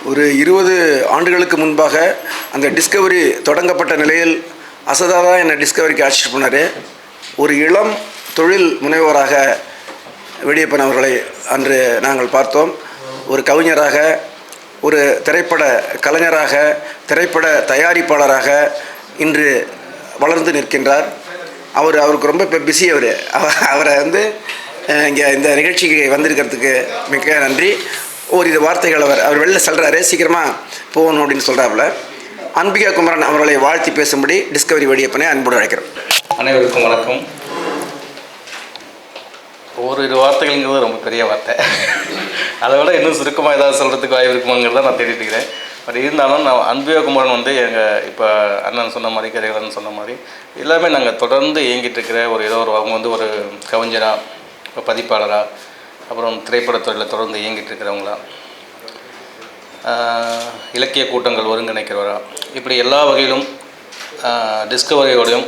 ஒரு 20 ஆண்டுகளுக்கு முன்பாக அந்த டிஸ்கவரி தொடங்கப்பட்ட நிலையில் அசதாதான் என்னை டிஸ்கவரிக்கு அழைச்சிட்டு போனார். ஒரு இளம் தொழில் முனைவோராக வெடியப்பன் அவர்களை அன்று நாங்கள் பார்த்தோம். ஒரு கவிஞராக, ஒரு திரைப்பட கலைஞராக, திரைப்பட தயாரிப்பாளராக இன்று வளர்ந்து நிற்கின்றார். அவருக்கு ரொம்ப இப்போ பிஸி. அவரை இங்கே இந்த நிகழ்ச்சிக்கு வந்திருக்கிறதுக்கு மிக்க நன்றி. ஓரிரு வார்த்தைகள் அவர் வெளில சொல்கிறாரு, சீக்கிரமாக போகணும் அப்படின்னு சொல்கிறாப்புல. அம்பிகா குமரன் அவர்களை வாழ்த்தி பேசும்படி டிஸ்கவரி வெடியப்பனை அன்போடு அழைக்கிறோம். அனைவருக்கும் வணக்கம். ஓரிரு வார்த்தைகள்ங்கிறது ரொம்ப பெரிய வார்த்தை. அதை விட இன்னும் சுருக்கமாக ஏதாவது சொல்கிறதுக்கு வாய்ப்பு இருக்குமாங்கிறத நான் தேடிட்டு இருக்கிறேன். பட் இருந்தாலும் நான் அம்பிகா குமரன் எங்கள் இப்போ அண்ணன் சொன்ன மாதிரி, கதைகளன்னு சொன்ன மாதிரி எல்லாமே நாங்கள் தொடர்ந்து இயங்கிட்டு இருக்கிற அவங்க ஒரு கவிஞராக, இப்போ பதிப்பாளராக, அப்புறம் திரைப்படத்துறையில் தொடர்ந்து இயங்கிட்டு இருக்கிறவங்களா, இலக்கிய கூட்டங்கள் ஒருங்கிணைக்கிறவரா, இப்படி எல்லா வகையிலும் டிஸ்கவரியோடையும்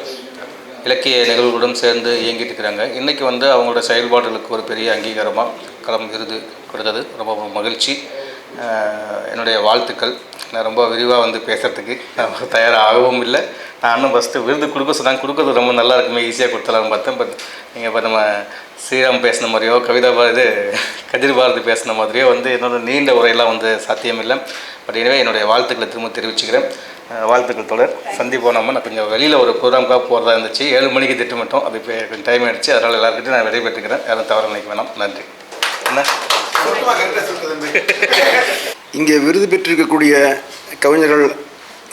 இலக்கிய நிகழ்வுகளுடன் சேர்ந்து இயங்கிட்டு இருக்கிறாங்க. இன்றைக்கி அவங்களோட செயல்பாடுகளுக்கு ஒரு பெரிய அங்கீகாரமாக களம் விருது கொடுத்தது ரொம்ப மகிழ்ச்சி. என்னுடைய வாழ்த்துக்கள். நான் ரொம்ப விரிவாக பேசுகிறதுக்கு நான் தயாராகவும் இல்லை. நான் இன்னும் ஃபஸ்ட்டு விருது கொடுக்க சொன்னாங்க, கொடுக்கறது ரொம்ப நல்லா இருக்குமே, ஈஸியாக கொடுத்தலாம்னு பார்த்தேன். பட் நீங்கள் இப்போ நம்ம ஸ்ரீராம் பேசின மாதிரியோ, கதிர் பாரதி பேசின மாதிரியோ என்னோட நீண்ட உரையெல்லாம் சாத்தியம் இல்லை. பட் எனவே என்னுடைய வாழ்த்துக்களை திரும்ப தெரிவிச்சுக்கிறேன். வாழ்த்துக்கள் தொடர். சந்திப்போம். நான் கொஞ்சம் வெளியில் ஒரு ப்ரோக்ராமுக்காக போகிறதா இருந்துச்சு. 7 மணிக்கு திட்டமிட்டோம். அது இப்போ கொஞ்சம் டைம் ஆகிடுச்சு. அதனால் எல்லாருக்கிட்டையும் நான் விடைபெற்றுக்கிறேன். யாரும் தவறு நினைக்க வேணாம். நன்றி. என்ன இங்கே விருது பெற்றிருக்கக்கூடிய கவிஞர்கள்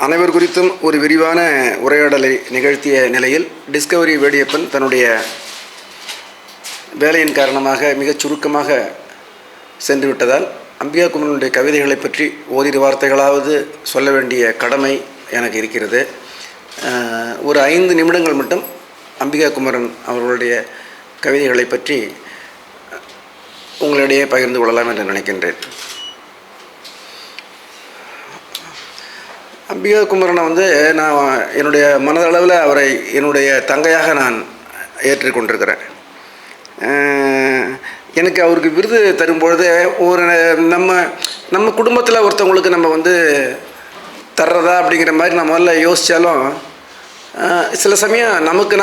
அனைவர் குறித்தும் ஒரு விரிவான உரையாடலை நிகழ்த்திய நிலையில் டிஸ்கவரி வெடியப்பன் தன்னுடைய வேலையின் காரணமாக மிகச் சுருக்கமாக சென்று விட்டதால் அம்பிகா குமரனுடைய கவிதைகளை பற்றி ஓரிரு வார்த்தைகளாவது சொல்ல வேண்டிய கடமை எனக்கு இருக்கிறது. ஒரு 5 நிமிடங்கள் மட்டும் அம்பிகா குமரன் அவர்களுடைய கவிதைகளை பற்றி உங்களிடையே பகிர்ந்து கொள்ளலாம் என்று நினைக்கின்றேன். அம்பிகா குமரனை நான் என்னுடைய மனதளவில் அவரை என்னுடைய தங்கையாக நான் ஏற்றுக்கொண்டிருக்கிறேன். எனக்கு அவருக்கு விருது தரும்பொழுது ஒரு நம்ம குடும்பத்தில் ஒருத்தவங்களுக்கு நம்ம தர்றதா அப்படிங்கிற மாதிரி நான் முதல்ல யோசித்தாலும், சில சமயம் நமக்கு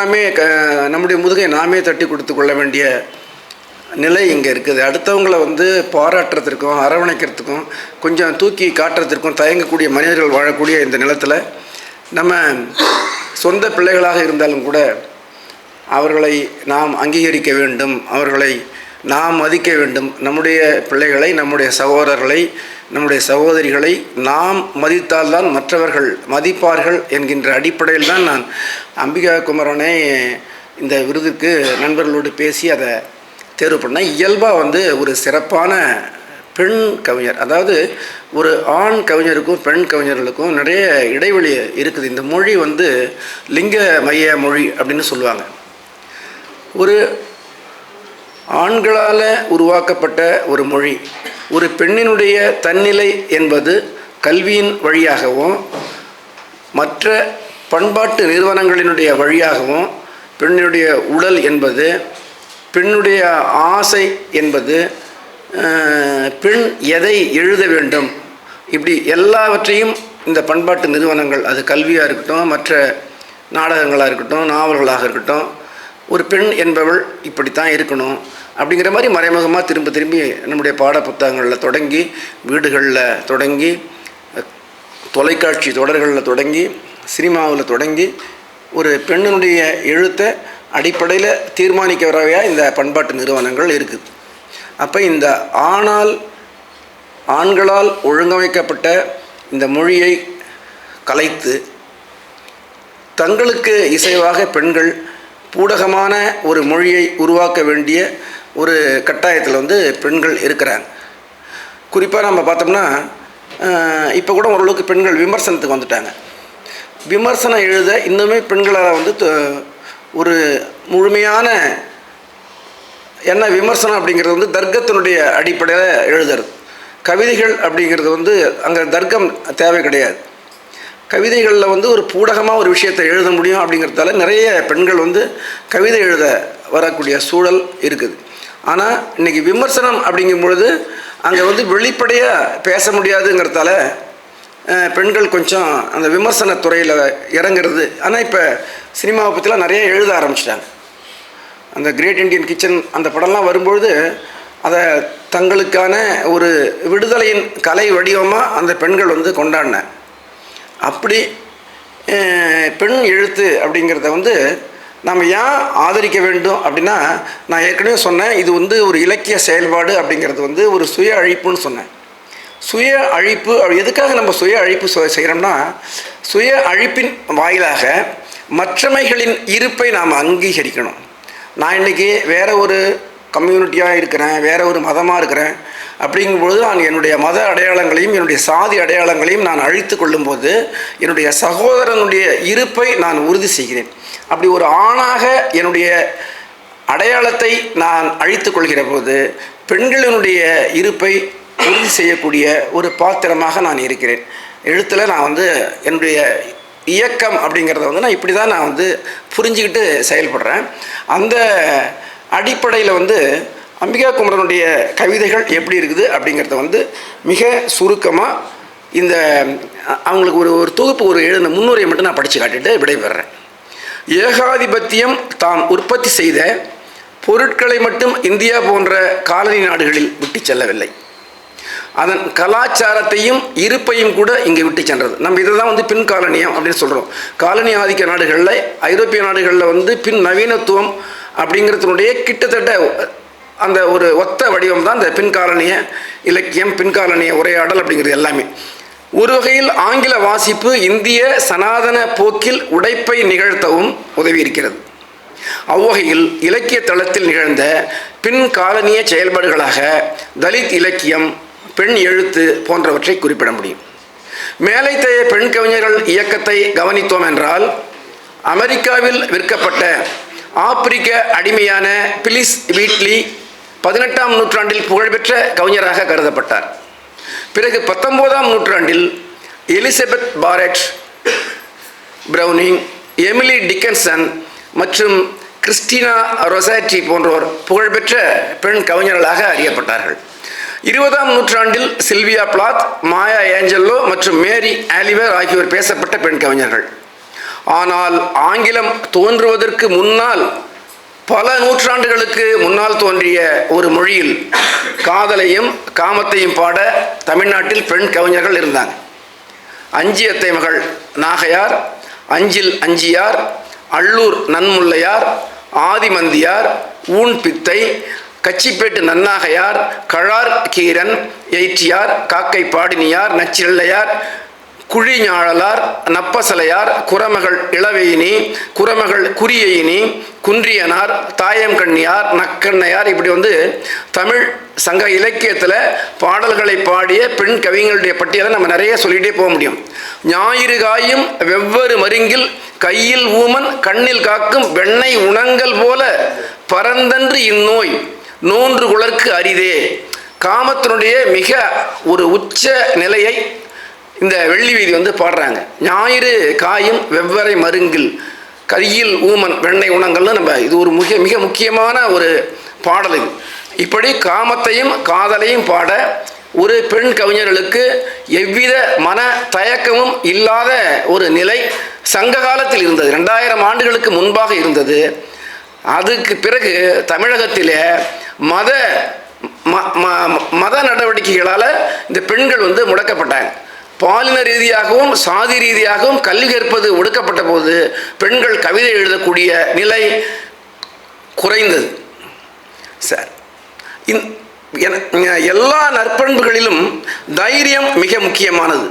நம்முடைய முதுகை நாமே தட்டி கொடுத்து கொள்ள வேண்டிய நிலை இங்கே இருக்குது. அடுத்தவங்களை பாராட்டுறதுக்கும் அரவணைக்கிறதுக்கும் கொஞ்சம் தூக்கி காட்டுறதுக்கும் தயங்கக்கூடிய மனிதர்கள் வாழக்கூடிய இந்த நிலத்தில் நம்ம சொந்த பிள்ளைகளாக இருந்தாலும் கூட அவர்களை நாம் அங்கீகரிக்க வேண்டும், அவர்களை நாம் மதிக்க வேண்டும். நம்முடைய பிள்ளைகளை, நம்முடைய சகோதரர்களை, நம்முடைய சகோதரிகளை நாம் மதித்தால்தான் மற்றவர்கள் மதிப்பார்கள் என்கின்ற அடிப்படையில் தான் நான் அம்பிகா குமரனை இந்த விருதுக்கு நண்பர்களோடு பேசி அதை தேர்வு பண்ணேன். இயல்பாக ஒரு சிறப்பான பெண் கவிஞர், அதாவது ஒரு ஆண் கவிஞருக்கும் பெண் கவிஞர்களுக்கும் நிறைய இடைவெளி இருக்குது. இந்த மொழி லிங்க மைய மொழி அப்படின்னு சொல்லுவாங்க. ஒரு ஆண்களால் உருவாக்கப்பட்ட ஒரு மொழி, ஒரு பெண்ணினுடைய தன்னிலை என்பது கல்வியின் வழியாகவும் மற்ற பண்பாட்டு நிறுவனங்களினுடைய வழியாகவும், பெண்ணினுடைய உடல் என்பது, பெண்ணுடைய ஆசை என்பது, பெண் எதை எழுத வேண்டும், இப்படி எல்லாவற்றையும் இந்த பண்பாட்டு நிறுவனங்கள், அது கல்வியாக இருக்கட்டும், மற்ற நாடகங்களாக இருக்கட்டும், நாவல்களாக இருக்கட்டும், ஒரு பெண் என்பவள் இப்படித்தான் இருக்கணும் அப்படிங்கிற மாதிரி மறைமுகமாக திரும்பி நம்முடைய பாட புத்தகங்களில் தொடங்கி, வீடுகளில் தொடங்கி, தொலைக்காட்சி தொடர்களில் தொடங்கி, சினிமாவில் தொடங்கி, ஒரு பெண்ணினுடைய எழுத்தை அடிப்படையில் தீர்மானிக்கிறவையாக இந்த பண்பாட்டு நிறுவனங்கள் இருக்குது. அப்போ இந்த ஆண்களால் ஒழுங்கமைக்கப்பட்ட இந்த மொழியை கலைத்து தங்களுக்கு இசைவாக பெண்கள் பூடகமான ஒரு மொழியை உருவாக்க வேண்டிய ஒரு கட்டாயத்தில் பெண்கள் இருக்கிறாங்க. குறிப்பாக நம்ம பார்த்தோம்னா இப்போ கூட ஓரளவுக்கு பெண்கள் விமர்சனத்துக்கு வந்துட்டாங்க. விமர்சனம் எழுத இன்னுமே பெண்களால் ஒரு முழுமையான என்ன விமர்சனம் அப்படிங்கிறது தர்க்கத்தினுடைய அடிப்படையில் எழுதுறது. கவிதைகள் அப்படிங்கிறது அங்கே தர்க்கம் தேவை கிடையாது. கவிதைகளில் ஒரு பூடகமாக ஒரு விஷயத்தை எழுத முடியும் அப்படிங்கிறதால நிறைய பெண்கள் கவிதை எழுத வரக்கூடிய சூழல் இருக்குது. ஆனால் இன்றைக்கி விமர்சனம் அப்படிங்கும் பொழுது அங்கே வந்து வெளிப்படையாக பேச முடியாதுங்கிறதால பெண்கள் கொஞ்சம் அந்த விமர்சன துறையில் இறங்குறது. ஆனால் இப்போ சினிமாவை பற்றிலாம் நிறைய எழுத ஆரம்பிச்சிட்டாங்க. அந்த கிரேட் இண்டியன் கிச்சன் அந்த படம்லாம் வரும்பொழுது அதை தங்களுக்கான ஒரு விடுதலையின் கலை வடிவமாக அந்த பெண்கள் வந்து கொண்டாடினாங்க. அப்படி பெண் எழுத்து அப்படிங்கிறத வந்து நம்ம ஏன் ஆதரிக்க வேண்டும் அப்படின்னா, நான் ஏற்கனவே சொன்னேன், இது வந்து ஒரு இலக்கிய செயல்பாடு அப்படிங்கிறது வந்து ஒரு சுய அழிப்புன்னு சொன்னேன். சுய அழிப்பு எதுக்காக நம்ம சுய அழிப்பு செய்கிறோம்னா, சுய அழிப்பின் வாயிலாக மற்றமைகளின் இருப்பை நாம் அங்கீகரிக்கணும். நான் இன்றைக்கி வேறு ஒரு கம்யூனிட்டியாக இருக்கிறேன், வேறு ஒரு மதமாக இருக்கிறேன் அப்படிங்கும்பொழுது நான் என்னுடைய மத அடையாளங்களையும் என்னுடைய சாதி அடையாளங்களையும் நான் அழித்து கொள்ளும்போது என்னுடைய சகோதரனுடைய இருப்பை நான் உறுதி செய்கிறேன். அப்படி ஒரு ஆணாக என்னுடைய அடையாளத்தை நான் அழித்து கொள்கிற போது பெண்களினுடைய இருப்பை உறுதி செய்யக்கூடிய ஒரு பாத்திரமாக நான் இருக்கிறேன். எழுத்தில் நான் வந்து என்னுடைய இயக்கம் அப்படிங்கிறத வந்து நான் இப்படி தான் நான் வந்து புரிஞ்சுக்கிட்டு செயல்படுறேன். அந்த அடிப்படையில் வந்து அம்பிகா குமரனுடைய கவிதைகள் எப்படி இருக்குது அப்படிங்கிறத வந்து மிக சுருக்கமாக இந்த அவங்களுக்கு ஒரு தொகுப்பு எழுதின முன்னுரையை மட்டும் நான் படித்து காட்டிட்டு விடைபெறேன். ஏகாதிபத்தியம் தாம் உற்பத்தி செய்த பொருட்களை மட்டும் இந்தியா போன்ற காலனி நாடுகளில் விட்டு செல்லவில்லை, அதன் கலாச்சாரத்தையும் இருப்பையும் கூட இங்கே விட்டு சென்றது. நம்ம இதை தான் வந்து பின் காலனியம் அப்படின்னு சொல்கிறோம். காலனி ஆதிக்க நாடுகளில், ஐரோப்பிய நாடுகளில் வந்து பின் நவீனத்துவம் அப்படிங்கிறதுனுடைய கிட்டத்தட்ட அந்த ஒரு ஒத்த வடிவம் தான் இந்த பின்காலனிய இலக்கியம், பின்காலனிய உரையாடல் அப்படிங்கிறது எல்லாமே. ஒரு வகையில் ஆங்கில வாசிப்பு இந்திய சனாதன போக்கில் உடைப்பை நிகழ்த்தவும் உதவி இருக்கிறது. அவ்வகையில் இலக்கிய தளத்தில் நிகழ்ந்த பின்காலனிய செயல்பாடுகளாக தலித் இலக்கியம், பெண் எழுத்து போன்றவற்றை குறிப்பிட முடியும். மேலைத்தேய பெண் கவிஞர்கள் இயக்கத்தை கவனித்தோம் என்றால், அமெரிக்காவில் விற்கப்பட்ட ஆப்பிரிக்க அடிமையான பிலிஸ் வீட்லி 18ஆம் நூற்றாண்டில் புகழ்பெற்ற கவிஞராக கருதப்பட்டார். பிறகு 19ஆம் நூற்றாண்டில் எலிசபெத் பாரெட் பிரவுனிங், எமிலி டிக்கன்சன் மற்றும் கிறிஸ்டினா ரொசாட்டி போன்றோர் புகழ்பெற்ற பெண் கவிஞர்களாக அறியப்பட்டார்கள். 20ஆம் நூற்றாண்டில் சில்வியா பிளாத், மாயா ஏஞ்சலோ மற்றும் மேரி ஆலிவர் ஆகியோர் பேசப்பட்ட பெண் கவிஞர்கள். ஆனால் ஆங்கிலம் தோன்றுவதற்கு முன்னால், பல நூற்றாண்டுகளுக்கு முன்னால் தோன்றிய ஒரு மொழியில் காதலையும் காமத்தையும் பாட தமிழ்நாட்டில் பெண் கவிஞர்கள் இருந்தாங்க. அஞ்சியத்தை மகள் நாகையார், அஞ்சில் அஞ்சியார், அள்ளூர் நன்முல்லையார், ஆதிமந்தியார், ஊன் பித்தை, கச்சிப்பேட்டு நன்னாகையார், கழார் கீரன், எயிற்றியார், காக்கை பாடினியார், நச்சிள்ளையார், குழிஞாழலார், நப்பசலையார், குரமகள் இளவேயினி, குரமகள் குறியையினி, குன்றியனார், தாயம்கண்ணியார், நக்கண்ணையார், இப்படி வந்து தமிழ் சங்க இலக்கியத்தில் பாடல்களை பாடிய பெண் கவிஞர்களுடைய பட்டியலை நம்ம நிறைய சொல்லிகிட்டே போக முடியும். ஞாயிறு காயும் வெவ்வேறு மருங்கில் கையில் ஊமன் கண்ணில் காக்கும் வெண்ணெய் உணங்கல் போல பரந்தன்று இந்நோய் நோன்று குளர்க்கு அரிதே. காமத்தினுடைய மிக ஒரு உச்ச நிலையை இந்த வெள்ளி வீதி வந்து பாடுறாங்க. ஞாயிறு காயும் வெவ்வேறு மருங்கில் கையில் ஊமன் வெண்ணெய் உணங்கள்னு நம்ம இது ஒரு மிக முக்கியமான ஒரு பாடல் இது. இப்படி காமத்தையும் காதலையும் பாட ஒரு பெண் கவிஞர்களுக்கு எவ்வித மன தயக்கமும் இல்லாத ஒரு நிலை சங்க காலத்தில் இருந்தது. 2000 ஆண்டுகளுக்கு முன்பாக இருந்தது. அதுக்கு பிறகு தமிழகத்திலே மத நடவடிக்கைகளால் இந்த பெண்கள் வந்து முடக்கப்பட்டாங்க. பாலின ரீதியாகவும் சாதி ரீதியாகவும் கல்வி கற்பது ஒடுக்கப்பட்ட போது பெண்கள் கவிதை எழுதக்கூடிய நிலை குறைந்தது. சார், எல்லா நற்பண்புகளிலும் தைரியம் மிக முக்கியமானது.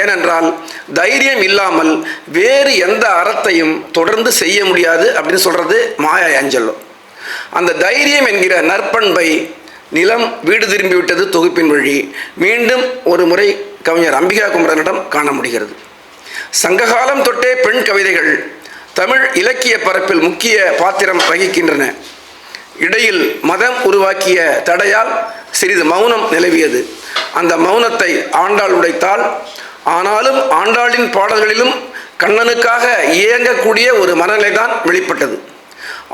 ஏனென்றால் தைரியம் இல்லாமல் வேறு எந்த அறத்தையும் தொடர்ந்து செய்ய முடியாது அப்படின்னு சொல்கிறது மாயா ஏஞ்சலோ. அந்த தைரியம் என்கிற நற்பண்பை நிலம் வீடு திரும்பிவிட்டது தொகுப்பின் வழி மீண்டும் ஒரு முறை கவிஞர் அம்பிகா குமரனிடம் காண முடிகிறது. சங்ககாலம் தொட்டே பெண் கவிதைகள் தமிழ் இலக்கிய பரப்பில் முக்கிய பாத்திரம் வகிக்கின்றன. இடையில் மதம் உருவாக்கிய தடையால் சிறிது மௌனம் நிலவியது. அந்த மௌனத்தை ஆண்டாள் உடைத்தாள். ஆனாலும் ஆண்டாளின் பாடல்களிலும் கண்ணனுக்காக இயங்கக்கூடிய ஒரு மனநிலை தான் வெளிப்பட்டது.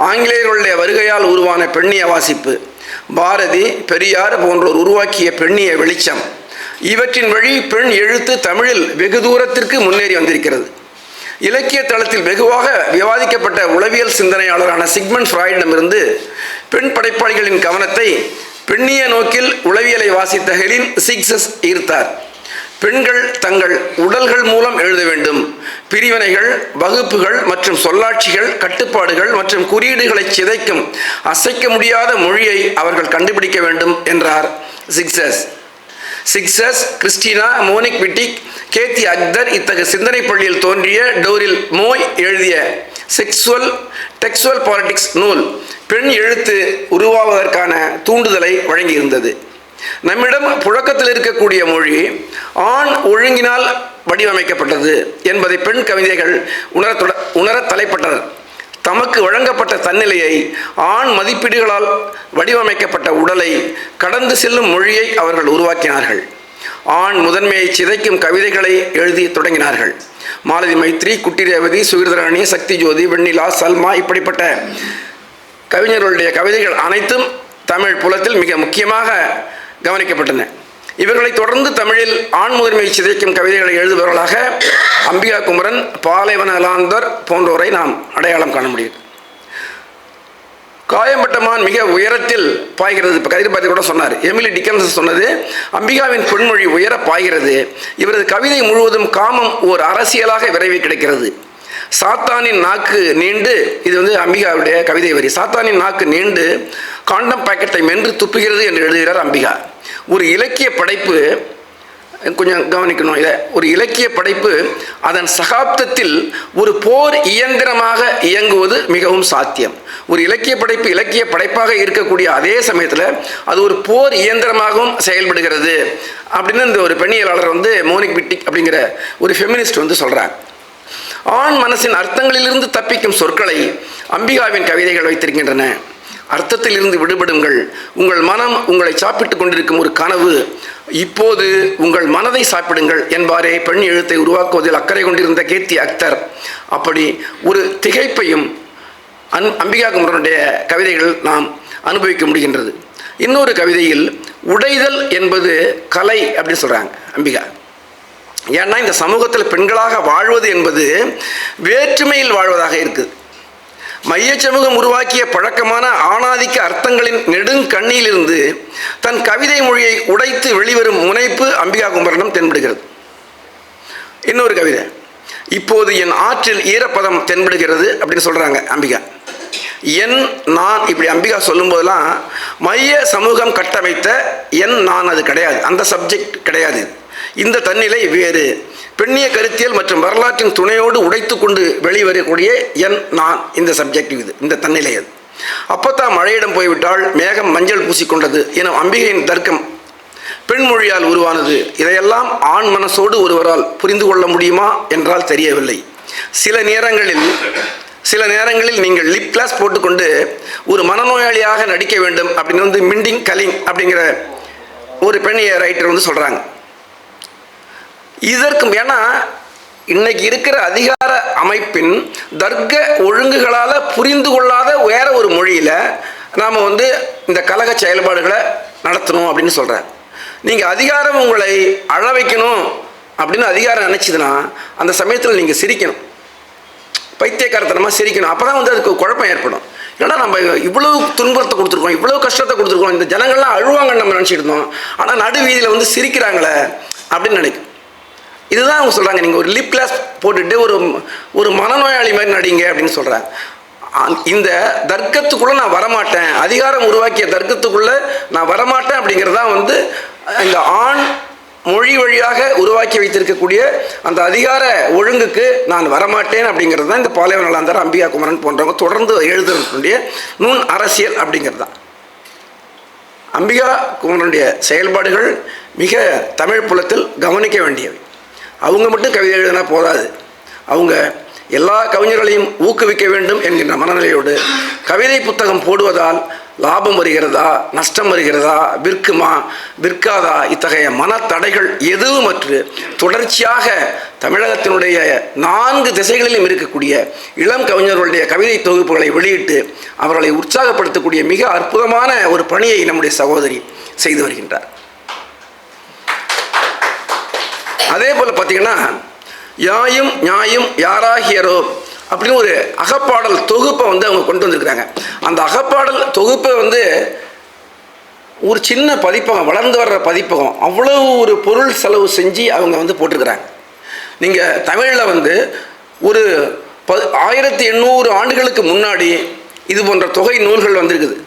ஆங்கிலேயர்களுடைய வருகையால் உருவான பெண்ணிய வாசிப்பு, பாரதி, பெரியார் போன்றோர் உருவாக்கிய பெண்ணிய வெளிச்சம், இவற்றின் வழி பெண் எழுத்து தமிழில் வெகு தூரத்திற்கு முன்னேறி வந்திருக்கிறது. இலக்கிய தளத்தில் வெகுவாக விவாதிக்கப்பட்ட உளவியல் சிந்தனையாளரான சிக்மண்ட் ஃப்ராய்டிடமிருந்து பெண் படைப்பாளிகளின் கவனத்தை பெண்ணிய நோக்கில் உளவியலை வாசித்த ஹெலின் சிக்ஸஸ் ஈர்த்தார். பெண்கள் தங்கள் உடல்கள் மூலம் எழுத வேண்டும். பிரிவினைகள், வகுப்புகள் மற்றும் சொல்லாட்சிகள், கட்டுப்பாடுகள் மற்றும் குறியீடுகளை சிதைக்கும் அசைக்க முடியாத மொழியை அவர்கள் கண்டுபிடிக்க வேண்டும் என்றார் Cixous. Cixous, Christina, Monique Wittig, Kathy Acker இத்தகைய சிந்தனை பள்ளியில் தோன்றிய டோரில் மோய் எழுதிய டெக்சுவல் பாலிடிக்ஸ் நூல் பெண் எழுத்து உருவாவதற்கான தூண்டுதலை வழங்கியிருந்தது. நம்மிடம் புழக்கத்தில் இருக்கக்கூடிய மொழி ஆண் ஒழுங்கினால் வடிவமைக்கப்பட்டது என்பதை பெண் கவிதைகள் உணர தலைப்பட்டனர். தமக்கு வழங்கப்பட்ட தன்னிலையை, ஆண் மதிப்பீடுகளால் வடிவமைக்கப்பட்ட உடலை கடந்து செல்லும் மொழியை அவர்கள் உருவாக்கினார்கள். ஆண் முதன்மையை சிதைக்கும் கவிதைகளை எழுதி தொடங்கினார்கள். மாலதி மைத்ரி, குட்டி ரேவதி, சுகிர்தராணி, சக்தி ஜோதி, வெண்ணிலா, சல்மா இப்படிப்பட்ட கவிஞர்களுடைய கவிதைகள் அனைத்தும் தமிழ் புலத்தில் மிக முக்கியமாக கவனிக்கப்பட்டன. இவர்களை தொடர்ந்து தமிழில் ஆண் முதன்மையை சிதைக்கும் கவிதைகளை எழுதுபவர்களாக அம்பிகா குமரன், பாலைவன அலாந்தர் போன்றோரை நாம் அடையாளம் காண முடியும். காயம்பட்டமான் மிக உயரத்தில் பாய்கிறது. இப்போ கதிர்பாத்தி கூட சொன்னார். எமிலி டிக்கன்ஸ் சொன்னது, அம்பிகாவின் பொன்மொழி உயர பாய்கிறது. இவரது கவிதை முழுவதும் காமம் ஓர் அரசியலாக விரைவி கிடைக்கிறது. சாத்தானின் நாக்கு நீண்டு, இது அம்பிகாவுடைய கவிதை வரி, சாத்தானின் நாக்கு நீண்டு காண்டம் பாக்கெட்டை மென்று துப்புகிறது என்று எழுதுகிறார் அம்பிகா. ஒரு இலக்கிய படைப்பு, கொஞ்சம் கவனிக்கணும் இதை, ஒரு இலக்கிய படைப்பு அதன் சகாப்தத்தில் ஒரு போர் இயந்திரமாக இயங்குவது மிகவும் சாத்தியம். ஒரு இலக்கிய படைப்பு இலக்கிய படைப்பாக இருக்கக்கூடிய அதே சமயத்தில் அது ஒரு போர் இயந்திரமாகவும் செயல்படுகிறது அப்படின்னு இந்த ஒரு பெண்ணியலாளர் மோனிக் விட்டிக் அப்படிங்கிற ஒரு ஃபெமினிஸ்ட் சொல்கிறார். ஆண் மனசின் அர்த்தங்களிலிருந்து தப்பிக்கும் சொற்களை அம்பிகாவின் கவிதைகள் வைத்திருக்கின்றன. அர்த்தத்தில் இருந்து விடுபடுங்கள். உங்கள் மனம் உங்களை சாப்பிட்டு கொண்டிருக்கும் ஒரு கனவு. இப்போது உங்கள் மனதை சாப்பிடுங்கள் என்பாரே பெண் எழுத்தை உருவாக்குவதில் அக்கறை கொண்டிருந்த கேத்தி அக்தர். அப்படி ஒரு திகைப்பையும் அம்பிகா குமரனுடைய கவிதைகள் நாம் அனுபவிக்க முடிகின்றது. இன்னொரு கவிதையில் உடைதல் என்பது கலை அப்படின்னு சொல்கிறாங்க அம்பிகா. ஏன்னா இந்த சமூகத்தில் பெண்களாக வாழ்வது என்பது வேற்றுமையில் வாழ்வதாக இருக்குது. மைய சமூகம் உருவாக்கிய பழக்கமான ஆணாதிக்க அர்த்தங்களின் நெடுங்கண்ணியிலிருந்து தன் கவிதை மொழியை உடைத்து வெளிவரும் முனைப்பு அம்பிகா குமரனிடம் தென்படுகிறது. இன்னொரு கவிதை, இப்போது என் ஆற்றில் ஈரப்பதம் தென்படுகிறது அப்படின்னு சொல்கிறாங்க அம்பிகா. என் நான் இப்படி அம்பிகா சொல்லும்போதெல்லாம் மைய சமூகம் கட்டமைத்த என் நான் அது கிடையாது, அந்த சப்ஜெக்ட் கிடையாது. இந்த தன்னிலை வேறு பெண்ணிய கருத்தியல் மற்றும் வரலாற்றின் துணையோடு உடைத்து கொண்டு வெளிவரக்கூடிய என் நான், இந்த சப்ஜெக்ட் இது, இந்த தன்னிலை அது. அப்பத்தான் மழையிடம் போய்விட்டால் மேகம் மஞ்சள் பூசிக்கொண்டது எனும் அம்பிகையின் தர்க்கம் பெண்மொழியால் உருவானது. இதையெல்லாம் ஆண் மனசோடு ஒருவரால் புரிந்து கொள்ள முடியுமா என்றால் தெரியவில்லை. சில நேரங்களில் நீங்கள் லிப் கிளாஸ் போட்டுக்கொண்டு ஒரு மனநோயாளியாக நடிக்க வேண்டும் அப்படின்னு மிண்டிங் கலிங் அப்படிங்கிற ஒரு பெண்ணிய ரைட்டர் சொல்கிறாங்க. இதற்கும் ஏன்னா இன்னைக்கு இருக்கிற அதிகார அமைப்பின் தர்க்க ஒழுங்குகளால் புரிந்து கொள்ளாத வேற ஒரு மொழியில் நாம் இந்த கலக செயல்பாடுகளை நடத்தணும் அப்படின்னு சொல்கிறார். நீங்கள் அதிகாரம் உங்களை அழ வைக்கணும் அப்படின்னு அதிகாரம் நினச்சிதுன்னா அந்த சமயத்தில் நீங்கள் சிரிக்கணும், பைத்தியக்காரத்தனமாக சிரிக்கணும். அப்போ தான் அதுக்கு குழப்பம் ஏற்படும். ஏன்னா நம்ம இவ்வளோ துன்பத்தை கொடுத்துருக்கோம், இவ்வளோ கஷ்டத்தை கொடுத்துருக்கோம், இந்த ஜனங்கள்லாம் அழுவாங்கன்னு நம்ம நினச்சிட்டு இருந்தோம். ஆனால் நடு வீதியில் சிரிக்கிறாங்களே அப்படின்னு நினைக்கும். இதுதான் அவங்க சொல்கிறாங்க, நீங்கள் ஒரு லிப் கிளாஸ் போட்டுட்டு ஒரு மனநோயாளி மாதிரி நடிங்க அப்படின்னு சொல்கிறாங்க. இந்த தர்க்கத்துக்குள்ளே நான் வரமாட்டேன், அதிகாரம் உருவாக்கிய தர்க்கத்துக்குள்ளே நான் வரமாட்டேன் அப்படிங்கிறது தான் இந்த ஆண் மொழி வழியாக உருவாக்கி வைத்திருக்கக்கூடிய அந்த அதிகார ஒழுங்குக்கு நான் வரமாட்டேன் அப்படிங்கிறது தான் இந்த பாலைவன அலாந்தர், அம்பிகா குமரன் போன்றவங்க தொடர்ந்து எழுதுறதுடைய நுண் அரசியல் அப்படிங்கிறது தான். அம்பிகா குமரனுடைய செயல்பாடுகள் மிக தமிழ் புலத்தில் கவனிக்க வேண்டியவை. அவங்க மட்டும் கவிதை எழுதினா போதாது, அவங்க எல்லா கவிஞர்களையும் ஊக்குவிக்க வேண்டும் என்கின்ற மனநிலையோடு கவிதை புத்தகம் போடுவதால் லாபம் வருகிறதா, நஷ்டம் வருகிறதா, விற்குமா, விற்காதா, இத்தகைய மனத்தடைகள் எதுவுமற்று தொடர்ச்சியாக தமிழகத்தினுடைய 4 திசைகளிலும் இருக்கக்கூடிய இளம் கவிஞர்களுடைய கவிதை தொகுப்புகளை வெளியிட்டு அவர்களை உற்சாகப்படுத்தக்கூடிய மிக அற்புதமான ஒரு பணியை நம்முடைய சகோதரி செய்து வருகின்றார். அதே போல் பார்த்திங்கன்னா, யாயும் ஞாயும் யாராகியரோ அப்படின்னு ஒரு அகப்பாடல் தொகுப்பை வந்து அவங்க கொண்டு வந்திருக்கிறாங்க. அந்த அகப்பாடல் தொகுப்பை வந்து ஒரு சின்ன பதிப்பகம், வளர்ந்து வர்ற பதிப்பகம், அவ்வளோ ஒரு பொருள் செலவு செஞ்சு அவங்க வந்து போட்டிருக்கிறாங்க. நீங்கள் தமிழில் வந்து ஒரு 1800 ஆண்டுகளுக்கு முன்னாடி இது போன்ற தொகை நூல்கள் வந்திருக்குது.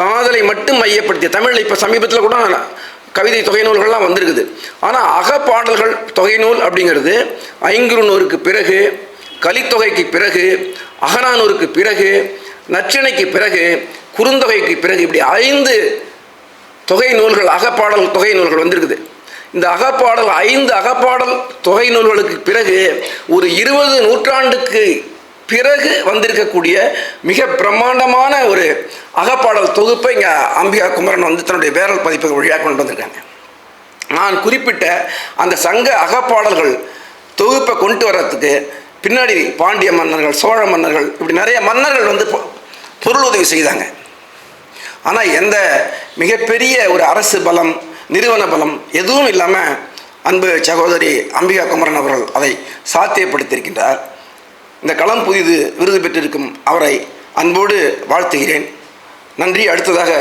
காதலை மட்டும் மையப்படுத்தி தமிழில் இப்போ சமீபத்தில் கூட கவிதை தொகை நூல்கள்லாம் வந்திருக்குது. ஆனால் அகப்பாடல்கள் தொகை நூல் அப்படிங்கிறது ஐங்குறுநூறுக்கு பிறகு, கலித்தொகைக்கு பிறகு, அகநானூருக்கு பிறகு, நற்றிணைக்கு பிறகு, குறுந்தொகைக்கு பிறகு, இப்படி 5 தொகை நூல்கள், அகப்பாடல் தொகை நூல்கள் வந்திருக்குது. இந்த அகப்பாடல் 5 அகப்பாடல் தொகை நூல்களுக்கு பிறகு ஒரு 20 நூற்றாண்டுக்கு பிறகு வந்திருக்கக்கூடிய மிக பிரம்மாண்டமான ஒரு அகப்பாடல் தொகுப்பை இங்கே அம்பிகா குமரன் வந்து தன்னுடைய வேரல் பதிப்பக வழியாக கொண்டு வந்திருக்காங்க. நான் குறிப்பிட்ட அந்த சங்க அகப்பாடல்கள் தொகுப்பை கொண்டு வர்றதுக்கு பின்னாடி பாண்டிய மன்னர்கள், சோழ மன்னர்கள், இப்படி நிறைய மன்னர்கள் வந்து பொருள் உதவி செய்தாங்க. ஆனால் எந்த மிகப்பெரிய ஒரு அரசு பலம், நிறுவன பலம் எதுவும் இல்லாமல் அன்பு சகோதரி அம்பிகா குமரன் அவர்கள் அதை சாத்தியப்படுத்தியிருக்கின்றார். இந்த களம் புதிது விருது பெற்றிருக்கும் அவரை அன்போடு வாழ்த்துகிறேன். நன்றி. அடுத்ததாக